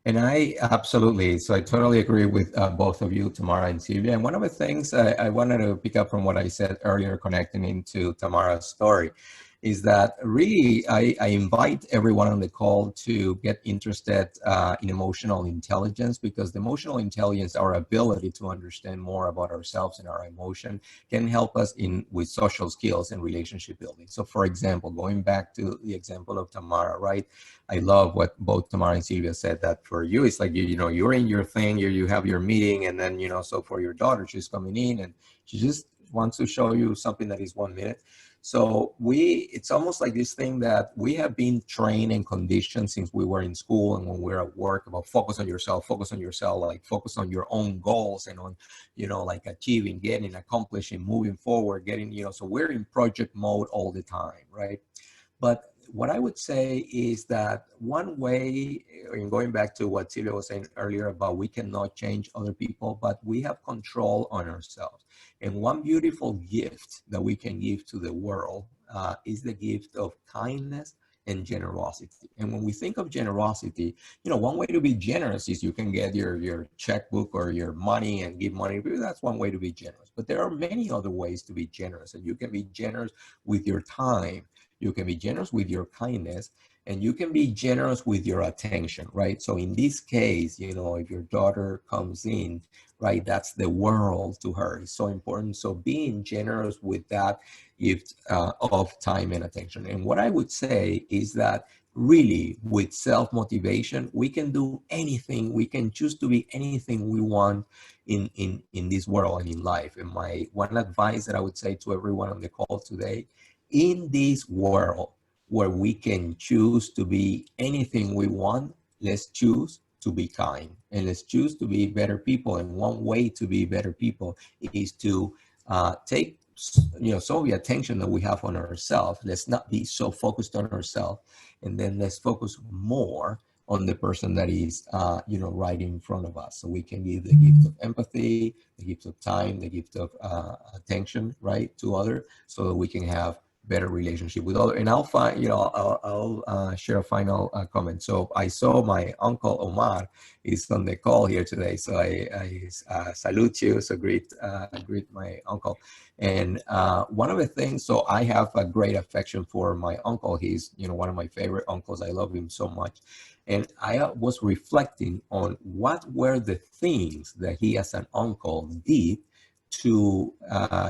And I absolutely, so I totally agree with both of you, Tamara and Silvia. And one of the things I wanted to pick up from what I said earlier, connecting into Tamara's story, is that really I invite everyone on the call to get interested in emotional intelligence, because the emotional intelligence, our ability to understand more about ourselves and our emotion, can help us in with social skills and relationship building. So for example, going back to the example of Tamara, right? I love what both Tamara and Silvia said, that for you, it's like, you know, you're in your thing, you have your meeting, and then, you know, so for your daughter, she's coming in and she just wants to show you something that is 1 minute. So it's almost like this thing that we have been trained and conditioned since we were in school and when we're at work about focus on yourself, like focus on your own goals and on, you know, like achieving, getting, accomplishing, moving forward, getting, you know, so we're in project mode all the time, right? But what I would say is that one way, in going back to what Silvia was saying earlier about we cannot change other people, but we have control on ourselves. And one beautiful gift that we can give to the world is the gift of kindness and generosity. And when we think of generosity, you know, one way to be generous is you can get your checkbook or your money and give money. That's one way to be generous. But there are many other ways to be generous. And you can be generous with your time. You can be generous with your kindness, and you can be generous with your attention, right? So in this case, you know, if your daughter comes in, right, that's the world to her. It's so important. So being generous with that gift of time and attention. And what I would say is that really with self-motivation, we can do anything. We can choose to be anything we want in this world and in life. And my one advice that I would say to everyone on the call today, in this world where we can choose to be anything we want, let's choose to be kind and let's choose to be better people. And one way to be better people is to take, you know, some of the attention that we have on ourselves. Let's not be so focused on ourselves, and then let's focus more on the person that is, you know, right in front of us. So we can give the gift of empathy, the gift of time, the gift of attention, right, to others, so that we can have better relationship with other. And I'll find, you know, I'll share a final comment. So I saw my uncle Omar is on the call here today. So I salute you. So greet my uncle. And one of the things, so I have a great affection for my uncle. He's, you know, one of my favorite uncles. I love him so much. And I was reflecting on what were the things that he as an uncle did to,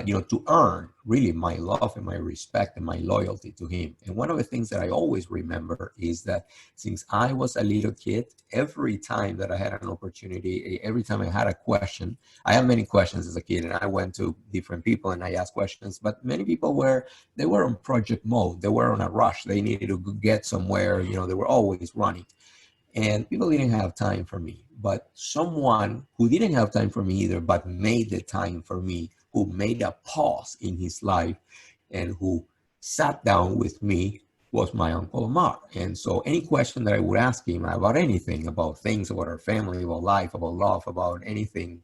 you know, to earn really my love and my respect and my loyalty to him. And one of the things that I always remember is that since I was a little kid, every time that I had an opportunity, every time I had a question, I had many questions as a kid, and I went to different people and I asked questions, but many people they were on project mode. They were on a rush. They needed to get somewhere, you know, they were always running. And people didn't have time for me. But someone who didn't have time for me either, but made the time for me, who made a pause in his life and who sat down with me, was my Uncle Omar. And so any question that I would ask him about anything, about things, about our family, about life, about love, about anything,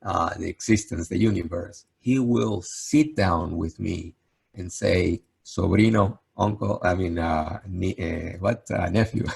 the existence, the universe, he will sit down with me and say, sobrino, uncle, I mean, nephew,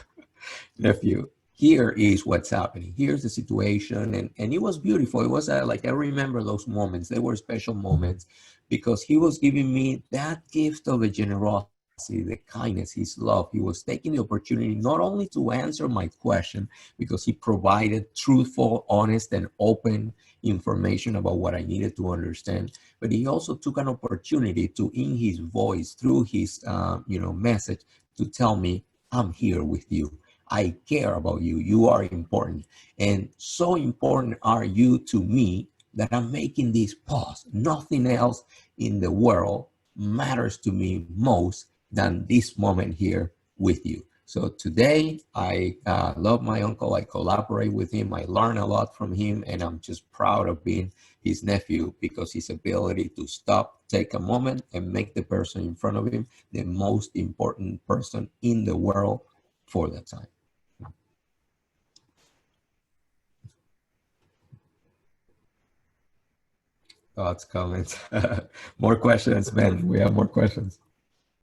nephew, here is what's happening. Here's the situation. And it was beautiful. It was like, I remember those moments. They were special moments because he was giving me that gift of a generosity, the kindness, his love. He was taking the opportunity not only to answer my question, because he provided truthful, honest, and open information about what I needed to understand, but he also took an opportunity to, in his voice, through his, you know, message, to tell me, I'm here with you. I care about you. You are important. And so important are you to me that I'm making this pause. Nothing else in the world matters to me most than this moment here with you. So today, I love my uncle. I collaborate with him. I learn a lot from him. And I'm just proud of being his nephew, because his ability to stop, take a moment, and make the person in front of him the most important person in the world for that time. Thoughts, comments, more questions, Ben. We have more questions.